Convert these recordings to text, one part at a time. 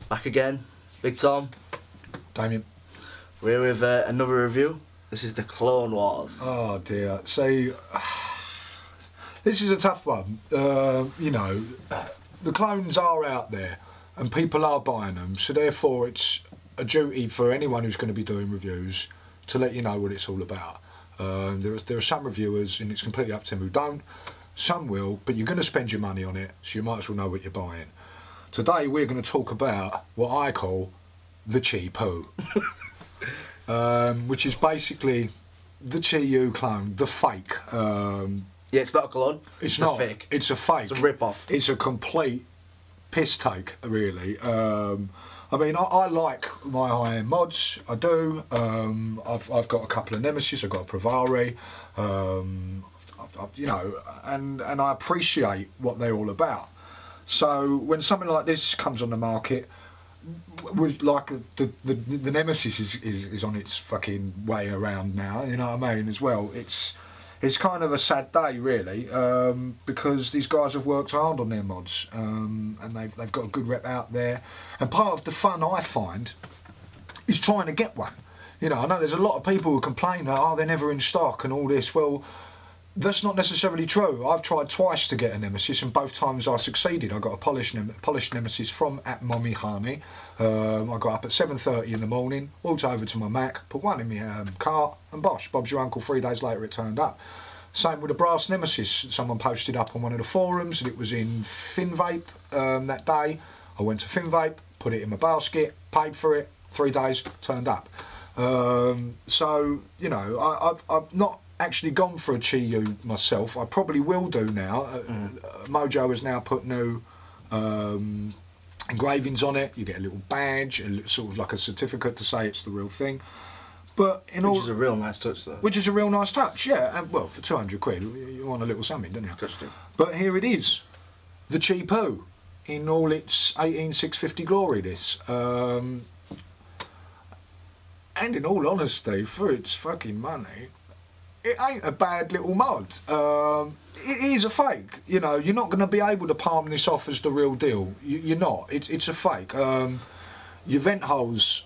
Back again, Big Tom. Damien. We're with another review. This is the Clone Wars. Oh dear. See, this is a tough one. You know, the clones are out there and people are buying them, so therefore it's a duty for anyone who's going to be doing reviews to let you know what it's all about. There are some reviewers, and it's completely up to them, who don't. Some will, but you're going to spend your money on it, so you might as well know what you're buying. Today we're going to talk about what I call the Chi Poo, which is basically the Chi Poo clone, the fake. Yeah, it's not a clone. It's not. Fake. It's a fake. It's a rip-off. It's a complete piss take, really. I mean, I like my high-end mods. I do. I've got a couple of Nemesis. I've got a Pravari. You know, and I appreciate what they're all about. So when something like this comes on the market, with like the Nemesis is on its fucking way around now, you know what I mean, as well. It's kind of a sad day, really, because these guys have worked hard on their mods, and they've got a good rep out there. And part of the fun I find is trying to get one. You know, I know there's a lot of people who complain that, oh, they're never in stock and all this. Well, that's not necessarily true. I've tried twice to get a Nemesis, and both times I succeeded. I got a polished Nemesis from at Mommy Honey. I got up at 7:30 in the morning, walked over to my Mac, put one in my cart, and bosh, Bob's your uncle. 3 days later it turned up. Same with a brass Nemesis. Someone posted up on one of the forums that it was in FinVape that day. I went to FinVape, put it in my basket, paid for it. 3 days, turned up. So, you know, I've not actually gone for a Chi Poo myself. I probably will do now. Mojo has now put new engravings on it. You get a little badge, sort of like a certificate to say it's the real thing. But which is a real nice touch, though. Which is a real nice touch, yeah. And well, for 200 quid, you want a little something, don't you? Interesting. But here it is, the Chi Poo, in all its 18650 glory. This. And in all honesty, for its fucking money, it ain't a bad little mod. It is a fake. You know, you're not going to be able to palm this off as the real deal. You're not. It's a fake. Your vent holes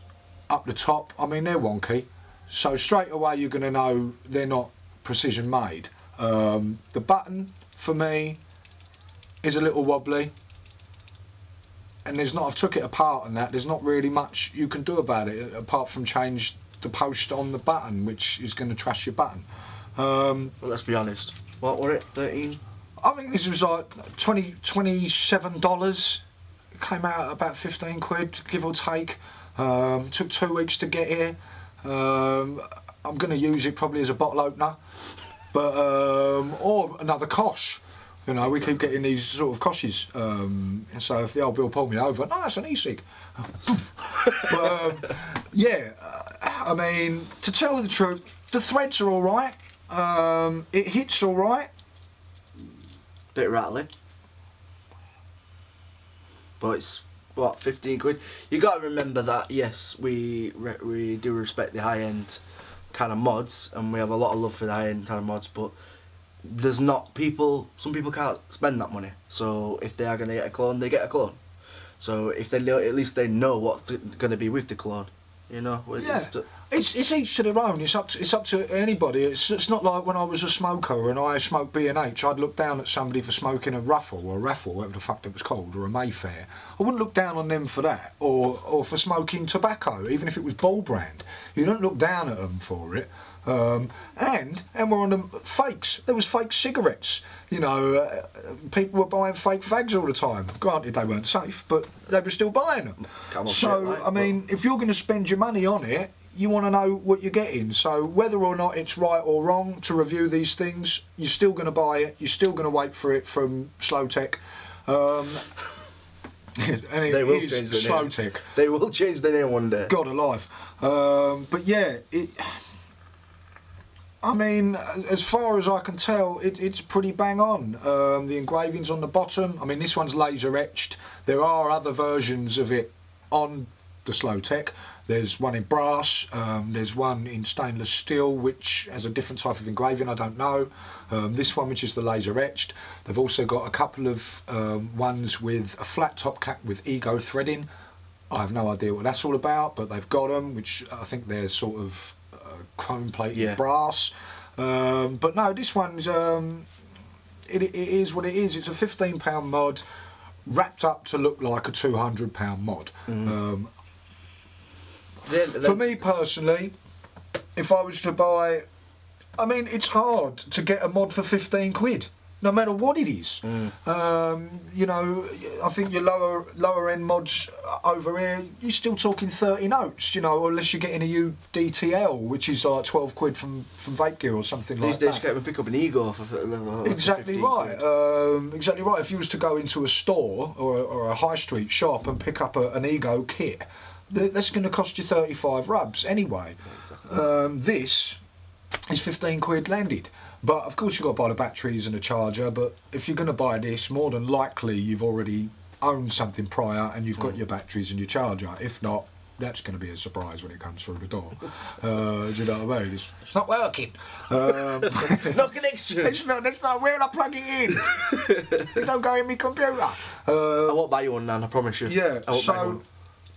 up the top, I mean, they're wonky. So straight away you're going to know they're not precision made. The button, for me, is a little wobbly. And I've took it apart and that, there's not really much you can do about it apart from change the post on the button, which is going to trash your button. Well, let's be honest. What were it? 13? I mean, this was like $27. It came out at about 15 quid, give or take. Took 2 weeks to get here. I'm going to use it probably as a bottle opener, but or another kosh. You know, we keep getting these sort of koshes. So if the old Bill pulled me over, no, that's an e-cig. But yeah, I mean, to tell the truth, the threads are all right. It hits all right. Bit rattly. But it's, what, 15 quid? You got to remember that, yes, we do respect the high-end kind of mods, and we have a lot of love for the high-end kind of mods, but there's not some people can't spend that money. So if they are going to get a clone, they get a clone. So if they know, at least they know what's going to be with the clone. You know, yeah. It's each to their own. It's up to anybody. It's not like when I was a smoker and I smoked B&H. I'd look down at somebody for smoking a Ruffle or a Raffle, whatever the fuck it was called, or a Mayfair. I wouldn't look down on them for that, or for smoking tobacco, even if it was Ball Brand. You don't look down at them for it. And we're on the fakes. There was fake cigarettes. You know, people were buying fake fags all the time. Granted, they weren't safe, but they were still buying them. So, I mean, if you're going to spend your money on it, you want to know what you're getting. So whether or not it's right or wrong to review these things, you're still going to buy it. You're still going to wait for it from Slow Tech. And they will change the Slow name. Tech. They will change the name one day. God alive. But yeah, I mean, as far as I can tell, it's pretty bang on. The engravings on the bottom, I mean, this one's laser etched. There are other versions of it on the Slow Tech. There's one in brass, there's one in stainless steel, which has a different type of engraving, I don't know. This one, which is the laser etched. They've also got a couple of ones with a flat top cap with ego threading I have no idea what that's all about, but they've got them, which I think they're sort of chrome plated brass. But no, this one's it is what it is. It's a £15 mod, wrapped up to look like a £200 mod. For me personally, if I was to buy, I mean, it's hard to get a mod for 15 quid. No matter what it is. You know, I think your lower end mods over here, you're still talking 30 notes, you know, unless you're getting a UDTL, which is like 12 quid from Vape Gear or something like that. These days you can't pick up an Ego for exactly right. Exactly right. If you was to go into a store or a high street shop and pick up an Ego kit, that's going to cost you 35 rubs anyway. Exactly. This is 15 quid landed. But of course you've got to buy the batteries and the charger, but if you're going to buy this, more than likely you've already owned something prior and you've got your batteries and your charger. If not, that's going to be a surprise when it comes through the door. Do you know what I mean? It's not working. No connection. It's not, where do I plug it in? It don't go in my computer. I won't buy you one, Nan, I promise you. Yeah, so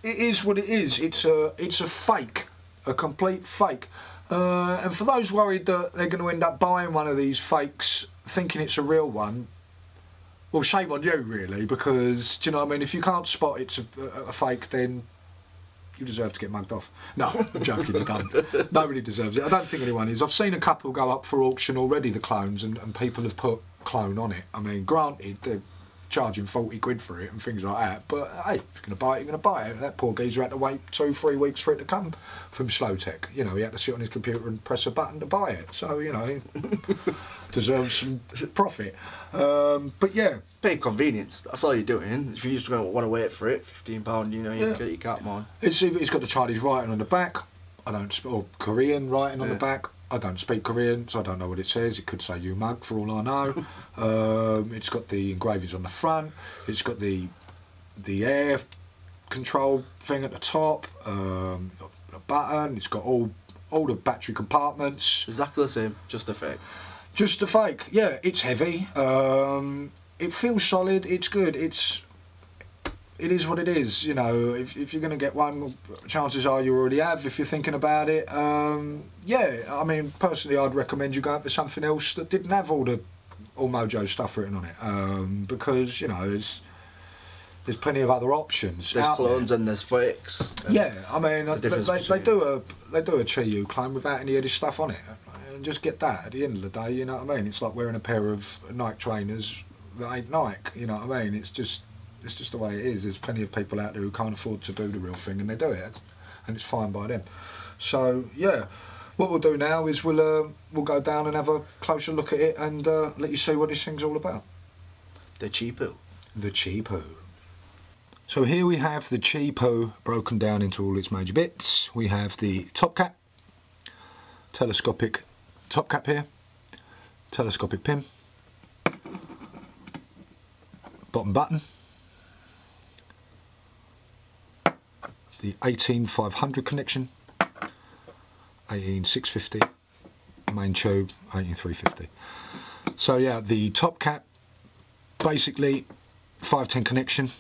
it is what it is. It's a fake, a complete fake. And for those worried that they're going to end up buying one of these fakes thinking it's a real one, well, shame on you really, because, do you know what I mean, if you can't spot it's a fake, then you deserve to get mugged off. No, I'm joking, you don't. Nobody deserves it. I don't think anyone is. I've seen a couple go up for auction already, the clones, and people have put clone on it. I mean, granted, they're charging 40 quid for it and things like that, but hey, if you're going to buy it, you're going to buy it. That poor geezer had to wait 2-3 weeks for it to come from Slow Tech. You know, he had to sit on his computer and press a button to buy it, so, you know, deserves some profit. But yeah. Big convenience, that's all you're doing. If you just want to wait for it, £15, you know, you get your cat on. It's got the Chinese writing on the back, or Korean writing on the back. I don't speak Korean, so I don't know what it says. It could say "you mug" for all I know. It's got the engravings on the front. It's got the air control thing at the top. A button. It's got all the battery compartments. Exactly the same, just a fake. Just a fake. Yeah, it's heavy. It feels solid. It's good. It is what it is, you know. If you're going to get one, chances are you already have, if you're thinking about it. Yeah, I mean, personally I'd recommend you going for something else that didn't have all Mojo stuff written on it, because, you know, there's plenty of other options. There's clones and there's fakes. Yeah, I mean, they do a Chi Poo clone without any of this stuff on it, and just get that at the end of the day, you know what I mean? It's like wearing a pair of Nike trainers that ain't Nike, you know what I mean? It's just the way it is. There's plenty of people out there who can't afford to do the real thing, and they do it, and it's fine by them. So yeah, what we'll do now is we'll go down and have a closer look at it and let you see what this thing's all about. The Chi Poo. The Chi Poo. So here we have the Chi Poo broken down into all its major bits. We have the top cap, telescopic top cap here, telescopic pin, bottom button, the 18500 connection, 18650, main tube 18350. So yeah, the top cap, basically 510 connection.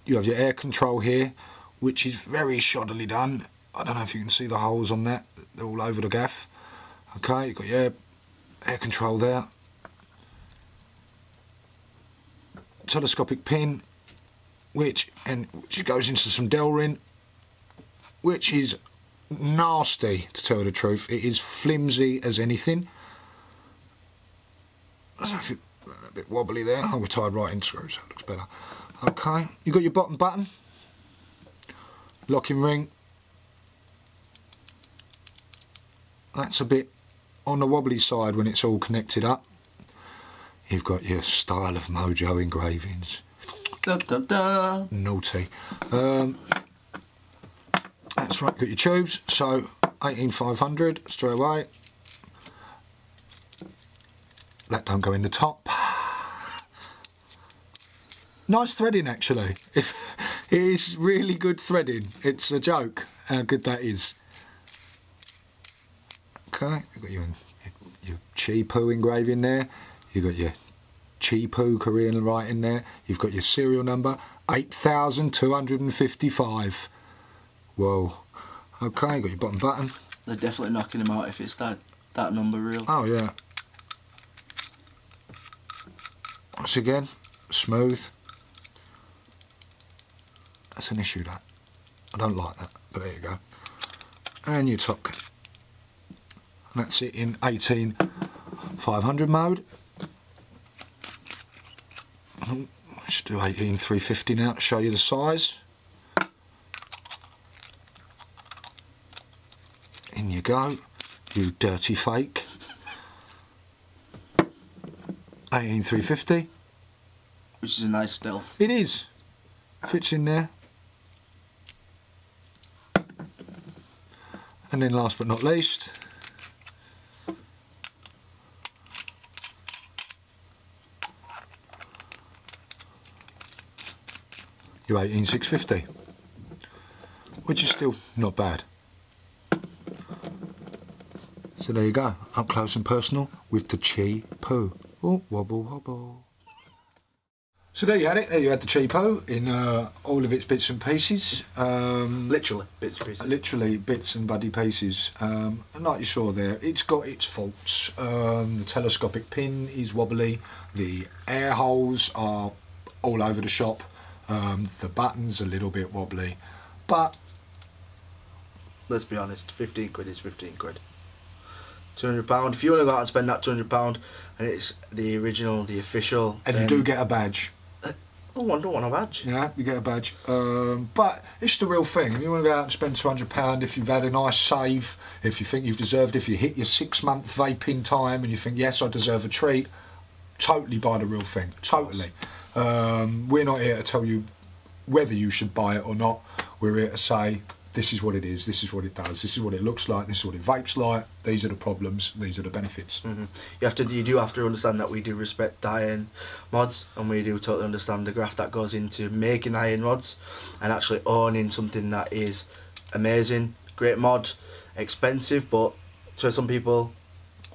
You have your air control here, which is very shoddily done. I don't know if you can see the holes on that, they're all over the gaff. Okay, you've got your air control there. Telescopic pin, which goes into some Delrin, which is nasty, to tell the truth. It is flimsy as anything. I don't know if it's a bit wobbly there. Oh, we're tied right in screws, so it looks better. Okay, you've got your bottom button, locking ring. That's a bit on the wobbly side when it's all connected up. You've got your Style of Mojo engravings. Da, da, da. Naughty. That's right, got your tubes. So 18500 straight away. That don't go in the top. Nice threading actually. It is really good threading. It's a joke how good that is. Okay, you've got your Chi Poo engraving there. You've got your Chi Poo Korean writing there. You've got your serial number 8,255. Whoa. Okay, got your bottom button. They're definitely knocking them out if it's that number real. Oh yeah. Once again, smooth. That's an issue, that. I don't like that, but there you go. And your top cap. And that's it in 18,500 mode. Let's do 18,350 now to show you the size. In you go, you dirty fake. 18,350. Which is a nice stealth. It is. Fits in there. And then last but not least, your 18,650, which is still not bad. So there you go, up close and personal with the Chi Poo. Oh, wobble wobble. So there you had it. There you had the Chi Poo in all of its bits and pieces. Literally bits and pieces. Literally bits and bloody pieces. And like you saw there, it's got its faults. The telescopic pin is wobbly. The air holes are all over the shop. The button's a little bit wobbly. But let's be honest, 15 quid is 15 quid. £200. If you want to go out and spend that £200 and it's the original, the official, and you do get a badge. I don't want a badge. Yeah, you get a badge. But it's the real thing. If you want to go out and spend £200, if you've had a nice save, if you think you've deserved, if you hit your 6-month vaping time and you think, yes, I deserve a treat, totally buy the real thing. Totally. We're not here to tell you whether you should buy it or not. We're here to say, this is what it is, this is what it does, this is what it looks like, this is what it vapes like, these are the problems, these are the benefits. You do have to understand that we do respect the high-end mods, and we do totally understand the graft that goes into making high-end mods and actually owning something that is amazing, great mod, expensive, but to some people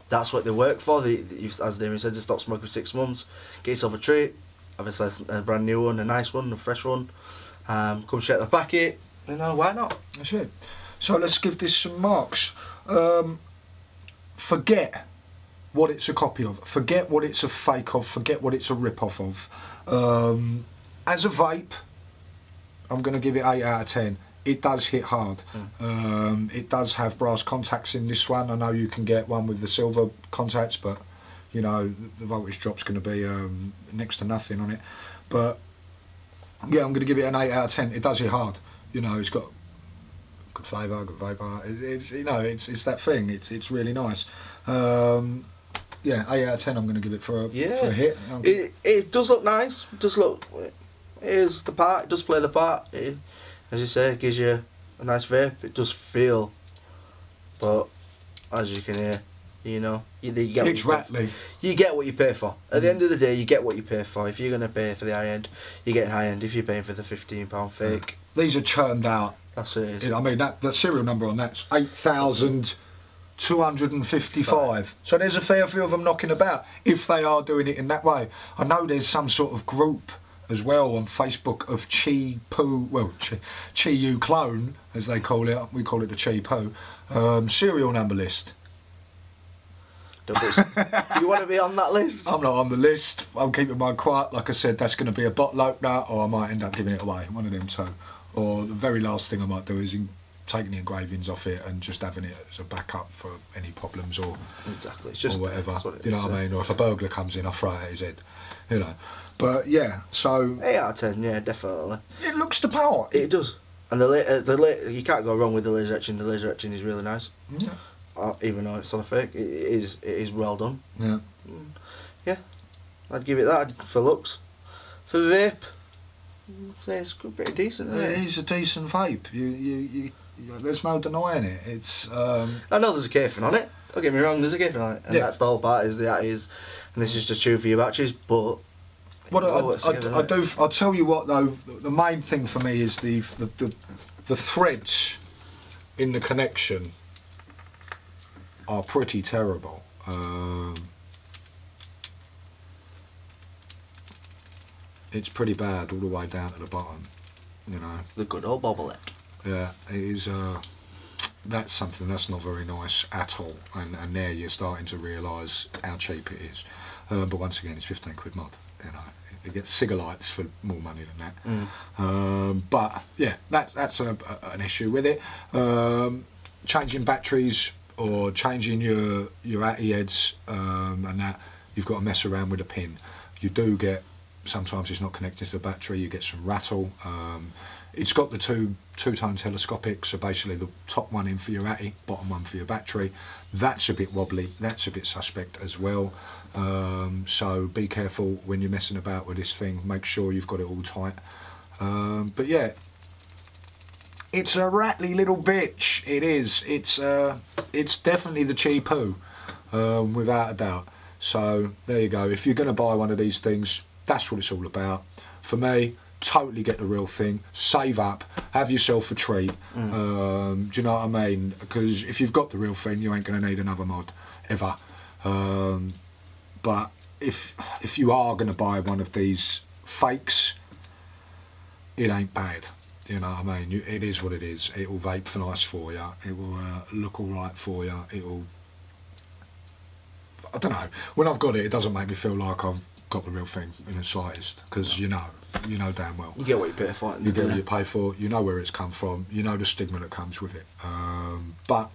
that's what they work for. As Damien said, they stop smoking for 6 months, get yourself a treat, obviously a brand new one, a nice one, a fresh one, come straight out the packet. You know, why not? That's it. So let's give this some marks. Forget what it's a copy of. Forget what it's a fake of. Forget what it's a rip-off of. As a vape, I'm going to give it 8 out of 10. It does hit hard. It does have brass contacts in this one. I know you can get one with the silver contacts, but you know the voltage drop's going to be next to nothing on it. But yeah, I'm going to give it an 8 out of 10. It does hit hard. You know, it's got good flavour, good vapour. It's you know, it's that thing. It's really nice. Yeah, 8 out of 10. I'm going to give it for a hit. It does look nice. It does look. It is the part. It does play the part. As you say, it gives you a nice vape. It does feel, but as you can hear, you know, you get it's rattly. You get what you pay for. At the end of the day, you get what you pay for. If you're going to pay for the high end, you're getting high end. If you're paying for the £15 fake, these are churned out. That's what it is. I mean, the serial number on that's 8,255. So there's a fair few of them knocking about if they are doing it in that way. I know there's some sort of group as well on Facebook of Chi Poo, well, Chi U clone as they call it. We call it the Chi Poo serial number list. Do you want to be on that list? I'm not on the list. I'm keeping mine quiet. Like I said, that's going to be a bottle opener, or I might end up giving it away. One of them two. Or the very last thing I might do is taking the engravings off it and just having it as a backup for any problems or exactly. It's just or whatever. What you know what I mean? Or if a burglar comes in, I throw it at his head. You know. But yeah, so 8 out of 10. Yeah, definitely. It looks the part. It does. And you can't go wrong with the laser etching. The laser etching is really nice. Yeah. Even though it's on a fake, it is well done. Yeah. Yeah, I'd give it that for looks. For the vape, I'd say it's pretty decent. Isn't it? It is a decent vape. There's no denying it. It's. I know there's a cafing on it. Don't get me wrong, there's a cafing on it, and that's the whole part. And this is just tube for your batteries, but. I'll tell you what though. The main thing for me is the threads in the connection are pretty terrible. It's pretty bad all the way down to the bottom, you know. The good old bobblehead. Yeah, it is. That's something that's not very nice at all, and there you're starting to realise how cheap it is. But once again, it's 15 quid a month. You know, you get cigarettes for more money than that. But yeah, that's an issue with it. Changing batteries or changing your ATI heads and that, you've got to mess around with a pin. You do get, sometimes it's not connected to the battery, you get some rattle. It's got the two-tone telescopic, so basically the top one in for your ATI, bottom one for your battery. That's a bit wobbly, that's a bit suspect as well. So be careful when you're messing about with this thing, make sure you've got it all tight. But yeah, it's a rattly little bitch, it is. It's definitely the Chi Poo, without a doubt. So there you go, if you're going to buy one of these things, that's what it's all about. For me, totally get the real thing, save up, have yourself a treat. Do you know what I mean? Because if you've got the real thing, you ain't going to need another mod ever. But if you are going to buy one of these fakes, it ain't bad. You know what I mean? It is what it is. It will vape for nice for you. It will look all right for you. It will. I don't know. When I've got it, it doesn't make me feel like I've got the real thing in the slightest, because you know damn well. You get what you pay for. You get what you pay for. You know where it's come from. You know the stigma that comes with it. But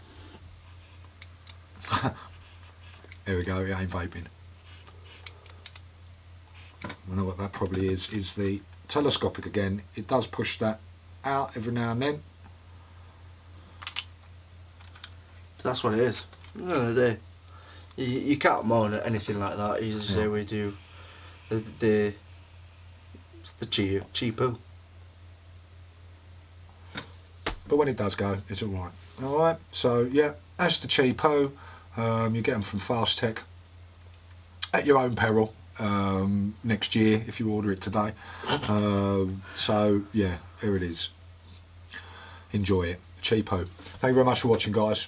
there we go. It ain't vaping. I know what that probably is the telescopic again. It does push that out every now and then. That's what it is. At the end of the day, you can't moan at anything like that. You just say we do it's the Chi Poo. But when it does go, it's alright. Alright, so yeah, that's the Chi Poo. You get them from Fast Tech at your own peril next year if you order it today. So yeah, here it is. Enjoy it. Chi Poo. Thank you very much for watching, guys.